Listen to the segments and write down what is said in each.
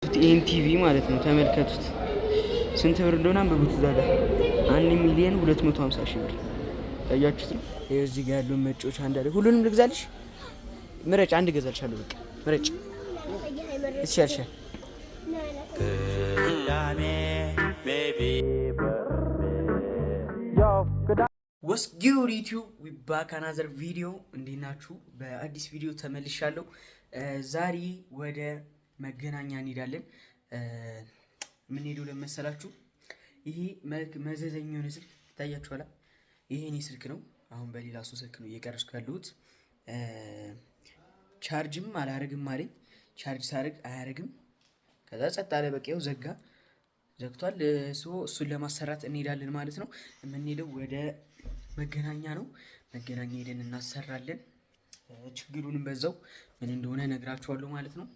ተመልከቱት፣ ይሄን ቲቪ ማለት ነው። ተመልከቱት ስንት ብር እንደሆነ አንብቡት። እዛ ጋር 1,250,000 ብር ታያችሁት ነው። ይሄ እዚህ ጋር ያለው መጮች አንዳለ ሁሉንም ልግዛልሽ? ምረጭ፣ አንድ ገዛልሻለሁ። በቃ ምረጭ። ይሻልሻል። ወስ ጉድ ዩቲዩብ ዊ ባክ አናዘር ቪዲዮ። እንዴት ናችሁ? በአዲስ ቪዲዮ ተመልሻለሁ። ዛሬ ወደ መገናኛ እንሄዳለን። ምን ሄዱ ለመሰላችሁ? ይሄ መዘዘኛ የሆነ ስልክ ይታያችኋል። ይሄ እኔ ስልክ ነው። አሁን በሌላ ሰው ስልክ ነው እየቀረስኩ ያለሁት። ቻርጅም አላረግም አለኝ። ቻርጅ ሳረግ አያረግም። ከዛ ጸጥ አለ። በቃ ይኸው ዘግቷል። እሱን ለማሰራት እንሄዳለን ማለት ነው። የምንሄደው ወደ መገናኛ ነው። መገናኛ ሄደን እናሰራለን። ችግሩንም በዛው ምን እንደሆነ ነግራችኋለሁ ማለት ነው።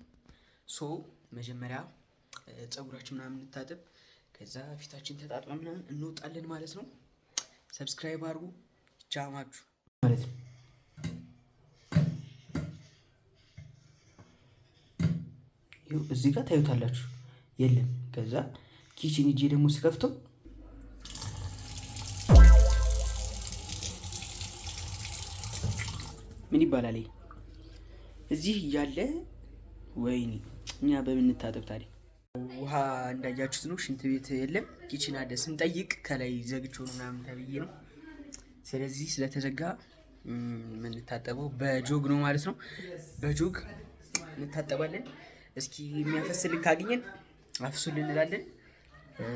መጀመሪያ ፀጉራችን ምናምን እንታጠብ፣ ከዛ ፊታችን ተጣጥበን ምናምን እንወጣለን ማለት ነው። ሰብስክራይብ አድርጉ ቻማችሁ ማለት ነው። ይኸው እዚህ ጋር ታዩታላችሁ። የለም ከዛ ኪችን እጄ ደግሞ ስከፍተው ምን ይባላል? እዚህ እያለ ወይኔ እኛ በምንታጠብ ታዲያ። ውሃ እንዳያችሁት ነው። ሽንት ቤት የለም። ኪችን አለ። ስንጠይቅ ከላይ ዘግቼው ነው ምናምን ተብዬ ነው። ስለዚህ ስለተዘጋ የምንታጠበው በጆግ ነው ማለት ነው። በጆግ እንታጠባለን። እስኪ የሚያፈስልን ካገኘን አፍሱልን እንላለን።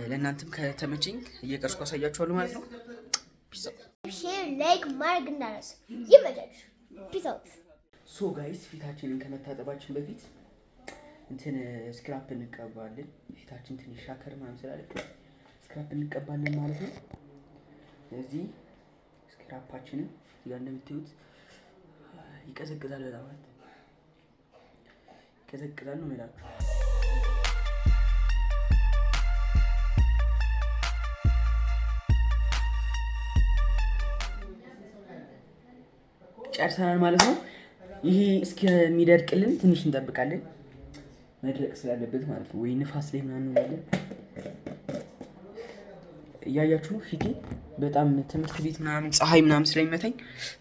ለእናንተም ከተመቸኝ እየቀርስኩ አሳያችኋለሁ ማለት ነው። ሼር ላይክ ማድረግ እንዳትረሱ። ይመቻችሁ። ፒስ አውት። ጋይስ ፊታችንን ከመታጠባችን በፊት ስክራፕ እንቀባለን። ፊታችን ትንሽ ሻከር ምናምን ስላለ ስክራፕ እንቀባለን ማለት ነው። ስለዚህ ስክራፓችንን እዚጋ እንደምታዩት ይቀዘቅዛል። በጣም ማለት ይቀዘቅዛል ነው የምላችሁ። ጨርሰናል ማለት ነው። ይሄ እስከሚደርቅልን ትንሽ እንጠብቃለን። መድረቅ ስላለበት ማለት ነው። ወይ ንፋስ ላይ ምናምን እንላለን። እያያችሁ ነው። ፊቴ በጣም ትምህርት ቤት ምናምን ፀሐይ ምናምን ስለሚመታኝ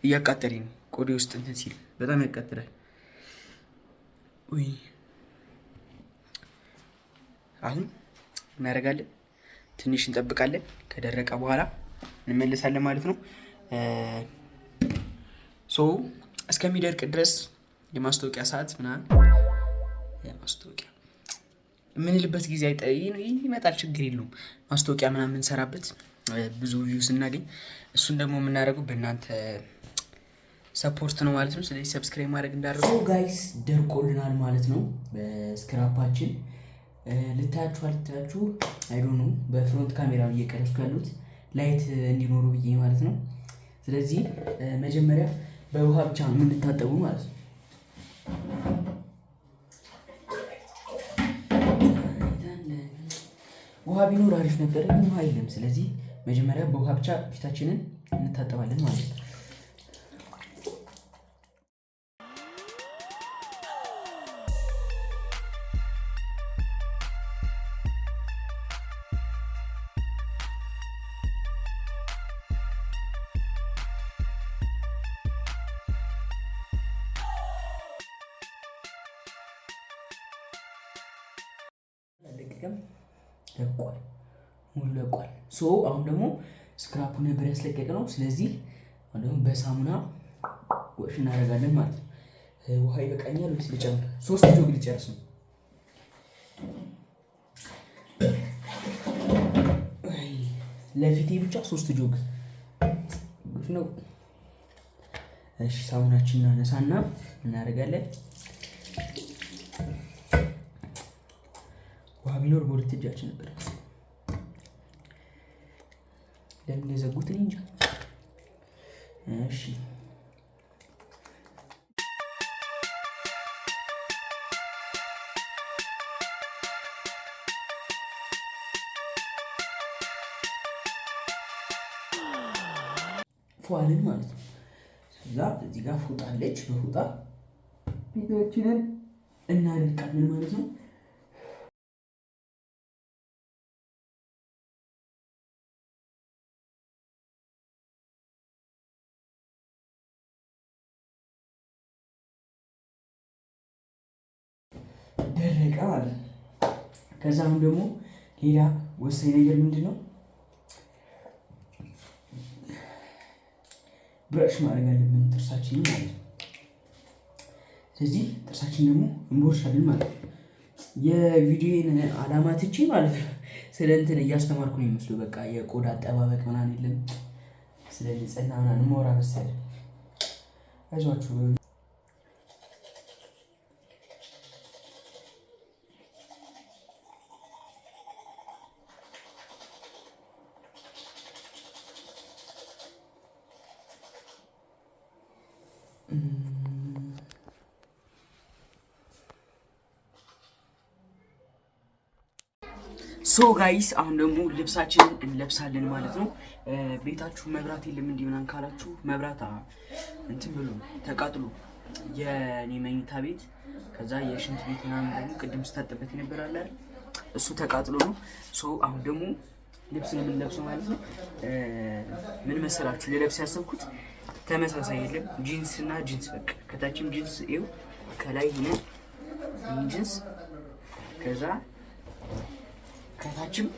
እያቃጠለኝ ነው። ቆዴ ውስጥ እንትን ሲል በጣም ያቃጥላል። ወይ አሁን እናደርጋለን። ትንሽ እንጠብቃለን። ከደረቀ በኋላ እንመለሳለን ማለት ነው። እስከሚደርቅ ድረስ የማስታወቂያ ሰዓት ምናምን ማስታወቂያ የምንልበት ጊዜ ይመጣል። ችግር የለውም። ማስታወቂያ ምናምን የምንሰራበት ብዙ ቪው ስናገኝ እሱን ደግሞ የምናደርገው በእናንተ ሰፖርት ነው ማለት ነው። ስለዚህ ሰብስክራይብ ማድረግ እንዳደረጉ ጋይስ። ደርቆልናል ማለት ነው። በስክራፓችን ልታያችሁ አይዶኑ በፍሮንት ካሜራ እየቀረስኩ ያሉት ላይት እንዲኖሩ ብዬ ማለት ነው። ስለዚህ መጀመሪያ በውሃ ብቻ ነው የምንታጠቡ ማለት ነው። ውሃ ቢኖር አሪፍ ነበር፣ ግን ውሃ የለም። ስለዚህ መጀመሪያ በውሃ ብቻ ፊታችንን እንታጠባለን ማለት ነው። ለቋል፣ ሙሉ ለቋል። አሁን ደግሞ ስክራፑ ነበር ያስለቀቀ ነው። ስለዚህ አሁን ደግሞ በሳሙና ወሽ እናደርጋለን ማለት ነው። ውሃ ይበቃኛል ወይስ ልጨምር? 3 ጆግ ልጨርስ ነው። ለፊቴ ብቻ 3 ጆግ ነው። እሺ ሳሙናችንን እናነሳና እናደርጋለን። ውሃ ቢኖር በሁለት እጃችን ነበር። ለምን የዘጉት እንጃ። እሺ ፏልን ማለት ነው። እዛ እዚህ ጋር ፎጣ አለች። በፎጣ ፊታችንን እናደርቃለን ማለት ነው። አለቀ ማለት ነው። ከዛ አሁን ደግሞ ሌላ ወሳኝ ነገር ምንድን ነው? ብረሽ ማድረግ አለብን ጥርሳችንን ማለት ነው። ስለዚህ ጥርሳችን ደግሞ እንቦርሻለን ማለት ነው። የቪዲዮን አላማ ትቼ ማለት ነው ስለ እንትን እያስተማርኩ ነው የሚመስለው። በቃ የቆዳ አጠባበቅ ምናምን የለም ስለ ንጽህና ምናምን ሞራ መሰለኝ። አይዟችሁ ሶ ጋይስ አሁን ደግሞ ልብሳችንን እንለብሳለን ማለት ነው። ቤታችሁ መብራት የለም እንዴ ምናምን ካላችሁ መብራት እንትን ብሎ ተቃጥሎ የኔ መኝታ ቤት ከዛ የሽንት ቤት ምናምን ደግሞ ቅድም ስታጠበት የነበር አለ አይደል እሱ ተቃጥሎ ነው። ሶ አሁን ደግሞ ልብስ ነው የምንለብሰው ማለት ነው። ምን መሰላችሁ ልለብስ ያሰብኩት ተመሳሳይ የለም ጂንስ እና ጂንስ በቃ ከታችም ጂንስ ይኸው ከላይ ይሄን ጂንስ ከዛ ከታችም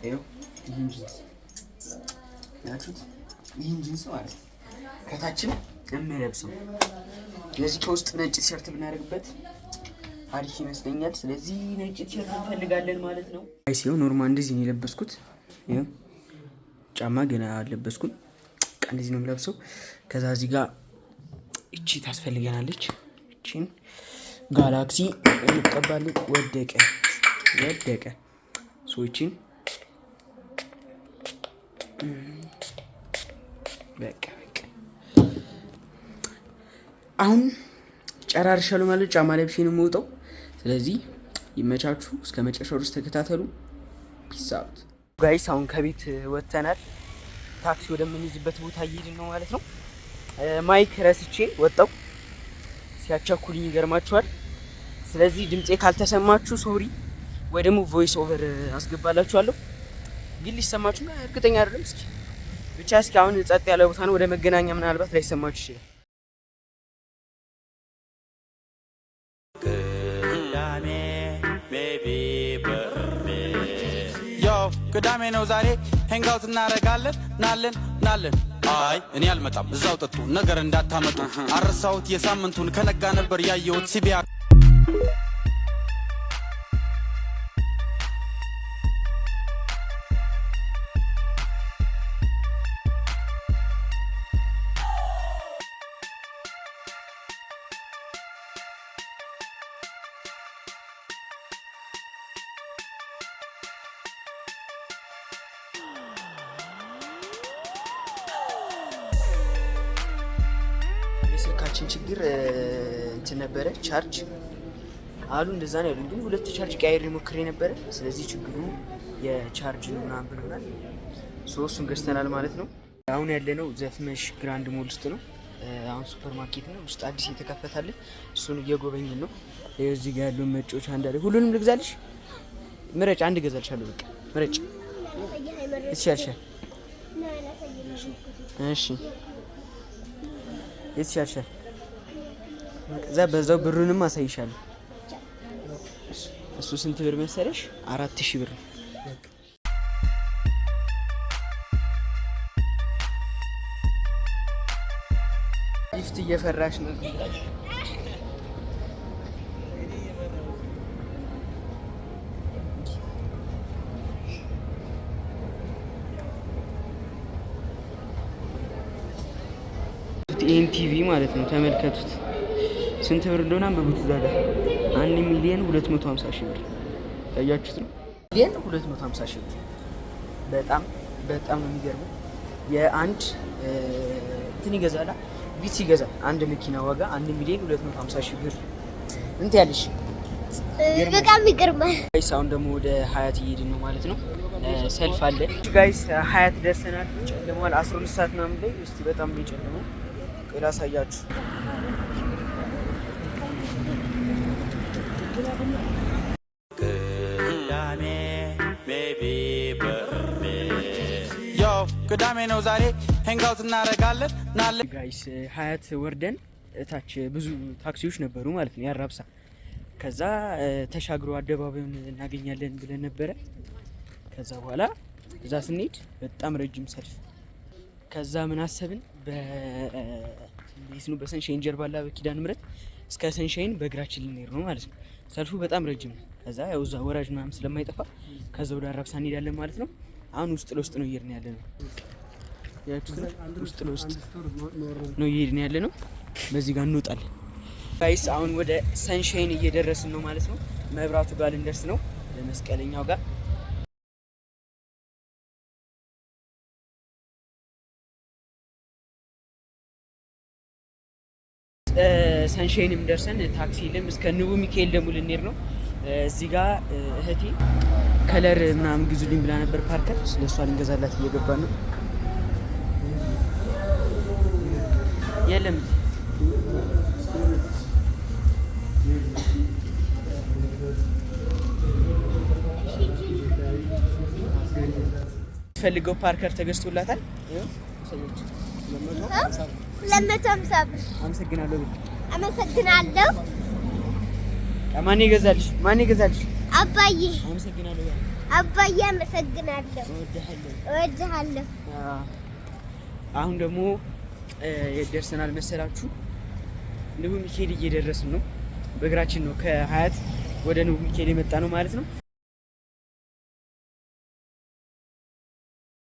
ይኸው ይሄን ጂንስ ያችሁት ይሄን ጂንስ ማለት ከታችም የምለብሰው። ስለዚህ ከውስጥ ነጭ ቲሸርት ብናደርግበት አሪፍ ይመስለኛል። ስለዚህ ነጭ ቲሸርት እንፈልጋለን ማለት ነው። አይሲው ኖርማል እንደዚህ ነው የለበስኩት። ይኸው ጫማ ገና አልለበስኩም። እንደዚህ ነው የምለብሰው። ከዛ እዚህ ጋር እቺ ታስፈልገናለች። እቺን ጋላክሲ እንቀባለን። ወደቀ ሶችን በቃ አሁን ጨራርሻለሁ ማለት ጫማ ለብሼ ነው የምወጣው። ስለዚህ ይመቻችሁ፣ እስከ መጨረሻው ድረስ ተከታተሉ። ፒስ አውት ጋይስ። አሁን ከቤት ወጥተናል። ታክሲ ወደምንይዝበት ቦታ እየሄድን ነው ማለት ነው። ማይክ ረስቼ ወጣው ሲያቻኩልኝ ይገርማችኋል። ስለዚህ ድምጼ ካልተሰማችሁ ሶሪ፣ ወይ ደግሞ ቮይስ ኦቨር አስገባላችኋለሁ። ግን ሊሰማችሁ እርግጠኛ አይደለም። እስኪ ብቻ እስኪ አሁን ጸጥ ያለ ቦታ ነው። ወደ መገናኛ ምናልባት ላይሰማችሁ ይችላል። ቅዳሜ ነው ዛሬ ሄንጋውት እናረጋለን። ናለን አይ እኔ አልመጣም፣ እዛው ጠጡ ነገር እንዳታመጡ። አረሳሁት የሳምንቱን ከነጋ ነበር ያየሁት ሲቢያ የስልካችን ችግር እንትን ነበረ ቻርጅ አሉ እንደዛ ነው ያሉኝ። ግን ሁለት ቻርጅ ቀያይሬ ሞክሬ ነበረ። ስለዚህ ችግሩ የቻርጅ ነው ምናምን ብሎናል። እሱን ገዝተናል ማለት ነው። አሁን ያለነው ዘፍመሽ ግራንድ ሞል ውስጥ ነው። አሁን ሱፐር ማርኬት ነው ውስጥ አዲስ የተከፈታለ። እሱን እየጎበኝን ነው። እዚህ ጋር ያለው መጮች አንዳለ ሁሉንም ልግዛልሽ? ምረጭ፣ አንድ ገዛልሻለሁ። በቃ ምረጭ። እሺ እሺ ይሻሻል። ከዛ በዛው ብሩንም አሳይሻለሁ። እሱ ስንት ብር መሰለሽ? 4000 ብር። ሊፍት እየፈራሽ ነው። ይሄን ቲቪ ማለት ነው ተመልከቱት። ስንት ብር እንደሆነ አንብቡት። እዛ ጋር 1,250,000 ብር ያያችሁት ነው። 1,250,000 ብር በጣም ነው የሚገርመው። የአንድ እንትን ይገዛላ ቪትስ ይገዛል። አንድ መኪና ዋጋ 1,250,000 ብር እንት ያለሽ በጣም ይገርማል። ጋይስ አሁን ደግሞ ወደ ሀያት እየሄድን ነው ማለት ነው። ሰልፍ አለ ጋይስ። ሀያት ደርሰናል። ጨለማል 12 ሰዓት ምናምን ላይ እስቲ በጣም ነው የጨለመው። ላሳያችሁ። ቅዳሜ ነው ዛሬ ሄንጋውት እናረጋለን። ጋይስ ሀያት ወርደን እታች ብዙ ታክሲዎች ነበሩ ማለት ነው። ያራብሳ ከዛ ተሻግሮ አደባባዩን እናገኛለን ብለን ነበረ። ከዛ በኋላ እዛ ስንሄድ በጣም ረጅም ሰልፍ። ከዛ ምን አሰብን በሰንሻይን ጀርባ ላ በኪዳነ ምህረት እስከ ሰንሻይን በእግራችን ልንሄድ ነው ማለት ነው። ሰልፉ በጣም ረጅም ነው። ከዛ ያው እዛ ወራጅ ምናምን ስለማይጠፋ ከዛ ወደ አራብሳ እንሄዳለን ማለት ነው። አሁን ውስጥ ለውስጥ ነው እየሄድን ያለ ነው። ውስጥ ለውስጥ ነው እየሄድን ያለ ነው። በዚህ ጋር እንወጣለን ጋይስ። አሁን ወደ ሰንሻይን እየደረስን ነው ማለት ነው። መብራቱ ጋር ልንደርስ ነው፣ ለመስቀለኛው ጋር። ሰንሻይንም ደርሰን ታክሲ ለም እስከ ንቡ ሚካኤል ደግሞ ልንሄድ ነው። እዚህ ጋር እህቴ ከለር ምናምን ግዙልኝ ብላ ነበር ፓርከር፣ ስለሷ ልንገዛላት እየገባን ነው። የለም ፈልገው ፓርከር ተገዝቶላታል። 250 ብር። አመሰግናለሁ። አመሰግናለሁ። ማን ይገዛልሽ? አባዬ። አመሰግናለሁ አባዬ። አመሰግናለሁ። እወድሃለሁ። አሁን ደግሞ ደርሰናል መሰላችሁ። ንቡ ሚካኤል እየደረስን ነው። በእግራችን ነው ከሀያት ወደ ንቡ ሚካኤል የመጣ ነው ማለት ነው።